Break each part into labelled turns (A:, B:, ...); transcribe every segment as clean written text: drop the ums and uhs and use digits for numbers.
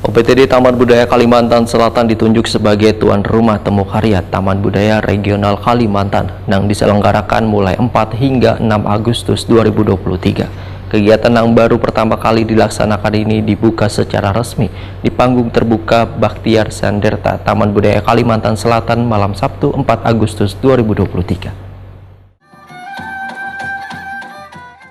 A: UPTD Taman Budaya Kalimantan Selatan ditunjuk sebagai tuan rumah temu karya Taman Budaya Regional Kalimantan yang diselenggarakan mulai 4 hingga 6 Agustus 2023. Kegiatan yang baru pertama kali dilaksanakan ini dibuka secara resmi di panggung terbuka Bakhtiar Sanderta Taman Budaya Kalimantan Selatan malam Sabtu 4 Agustus 2023.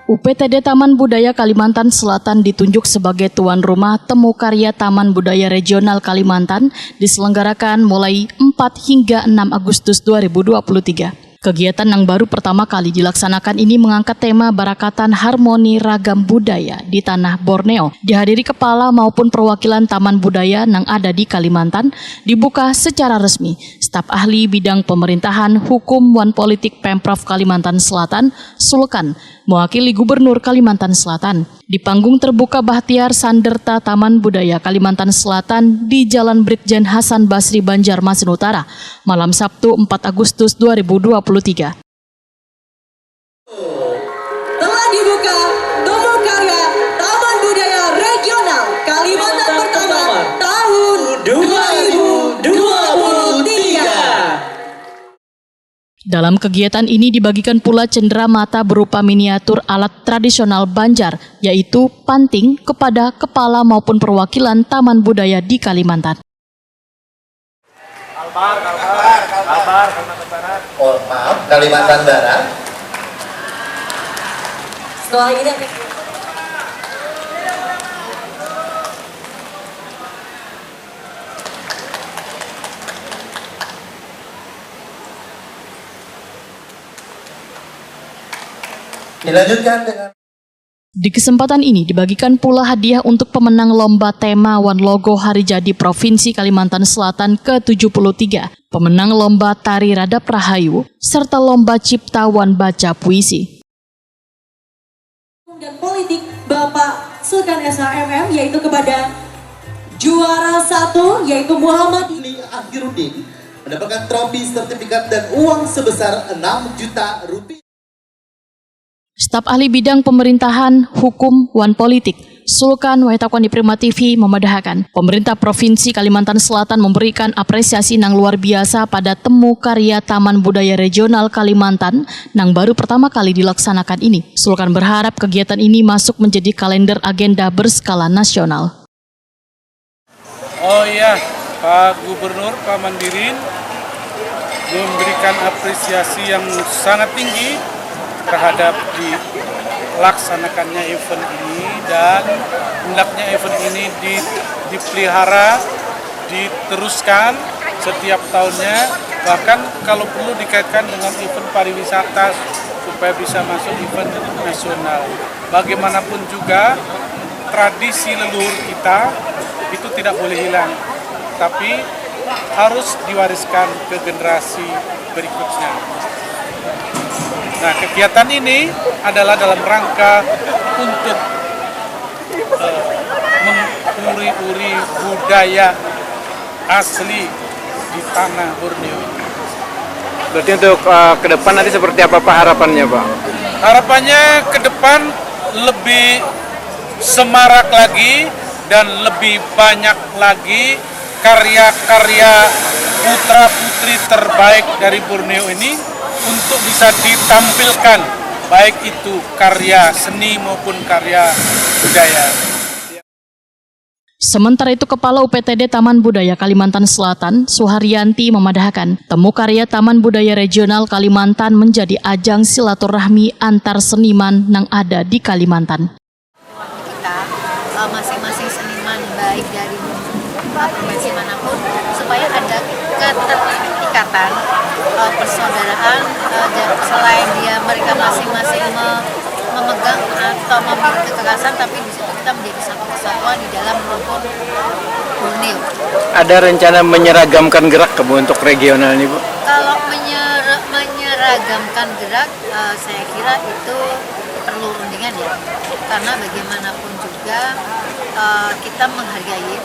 B: UPTD Taman Budaya Kalimantan Selatan ditunjuk sebagai tuan rumah temu karya Taman Budaya Regional Kalimantan diselenggarakan mulai 4 hingga 6 Agustus 2023. Kegiatan yang baru pertama kali dilaksanakan ini mengangkat tema Barakatan Harmoni Ragam Budaya di Tanah Borneo. Dihadiri kepala maupun perwakilan Taman Budaya yang ada di Kalimantan, dibuka secara resmi. Staf ahli bidang pemerintahan, hukum, wan politik Pemprov Kalimantan Selatan, Sulkan, mewakili Gubernur Kalimantan Selatan. Di panggung terbuka Bakhtiar Sanderta Taman Budaya Kalimantan Selatan di Jalan Brigjen Hasan Basri Banjarmasin Utara, malam Sabtu 4 Agustus 2023.
C: Telah dibuka temu karya Taman Budaya Regional Kalimantan pertama tahun 2023.
B: Dalam kegiatan ini dibagikan pula cenderamata berupa miniatur alat tradisional Banjar, yaitu panting kepada kepala maupun perwakilan Taman Budaya di Kalimantan.
D: Kalimantan Barat.
C: Setelah ini
D: Dilanjutkan dengan
B: Di kesempatan ini dibagikan pula hadiah untuk pemenang lomba tema Wan Logo Hari Jadi Provinsi Kalimantan Selatan ke-73, pemenang lomba Tari Radap Rahayu, serta lomba Cipta Wan Baca Puisi.
C: dan politik Bapak Sulkan SHMM yaitu kepada juara 1 yaitu Muhammad
D: Akhirudin mendapatkan trofi, sertifikat dan uang sebesar 6 juta rupiah.
B: Staf ahli bidang pemerintahan, hukum, wan politik, Sulkan Wahitakwani Prima TV memedahkan pemerintah Provinsi Kalimantan Selatan memberikan apresiasi yang luar biasa pada temu karya Taman Budaya Regional Kalimantan yang baru pertama kali dilaksanakan ini. Sulkan berharap kegiatan ini masuk menjadi kalender agenda berskala nasional.
E: Oh iya, Pak Gubernur, Pak Mandirin memberikan apresiasi yang sangat tinggi terhadap dilaksanakannya event ini, dan hendaknya event ini dipelihara, diteruskan setiap tahunnya, bahkan kalau perlu dikaitkan dengan event pariwisata supaya bisa masuk event nasional. Bagaimanapun juga tradisi leluhur kita itu tidak boleh hilang, tapi harus diwariskan ke generasi berikutnya. Nah, kegiatan ini adalah dalam rangka untuk menguri-uri budaya asli di tanah Borneo.
F: Berarti untuk ke depan nanti seperti apa Pak harapannya Pak?
E: Harapannya ke depan lebih semarak lagi dan lebih banyak lagi karya-karya putra-putri terbaik dari Borneo ini untuk bisa ditampilkan, baik itu karya seni maupun karya budaya.
B: Sementara itu, Kepala UPTD Taman Budaya Kalimantan Selatan, Suharyanti memadahkan temu karya Taman Budaya Regional Kalimantan menjadi ajang silaturahmi antar seniman yang ada di Kalimantan.
G: Kita masing-masing seniman baik dari provinsi manapun supaya ada keterikatan persaudaraan, selain mereka masing-masing memegang atau memiliki kekerasan, tapi di situ kita menjadi satu kesatuan di dalam kelompok Borneo.
F: Ada rencana menyeragamkan gerak ke untuk regional ini Bu?
G: Kalau menyeragamkan gerak, saya kira itu perlu rundingan ya, karena bagaimanapun juga kita menghargai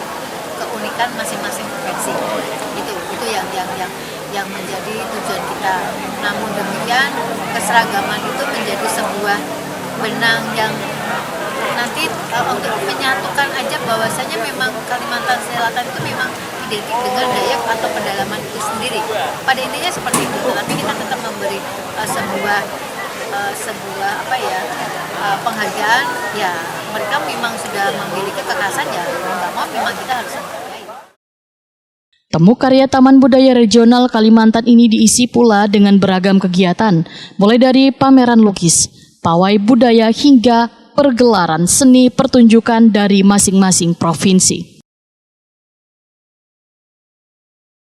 G: keunikan masing-masing provinsi. Itu yang menjadi tujuan kita. Namun demikian, keseragaman itu menjadi sebuah benang yang nanti untuk menyatukan aja bahwasanya memang Kalimantan Selatan itu memang identik dengan Dayak atau pedalaman itu sendiri. Pada intinya seperti itu, tapi kita tetap memberi sebuah penghargaan. Ya, mereka memang sudah memiliki kekhasan, ya mau nggak mau memang kita harus menghargai.
B: Temu karya Taman Budaya Regional Kalimantan ini diisi pula dengan beragam kegiatan, mulai dari pameran lukis, pawai budaya hingga pergelaran seni pertunjukan dari masing-masing provinsi.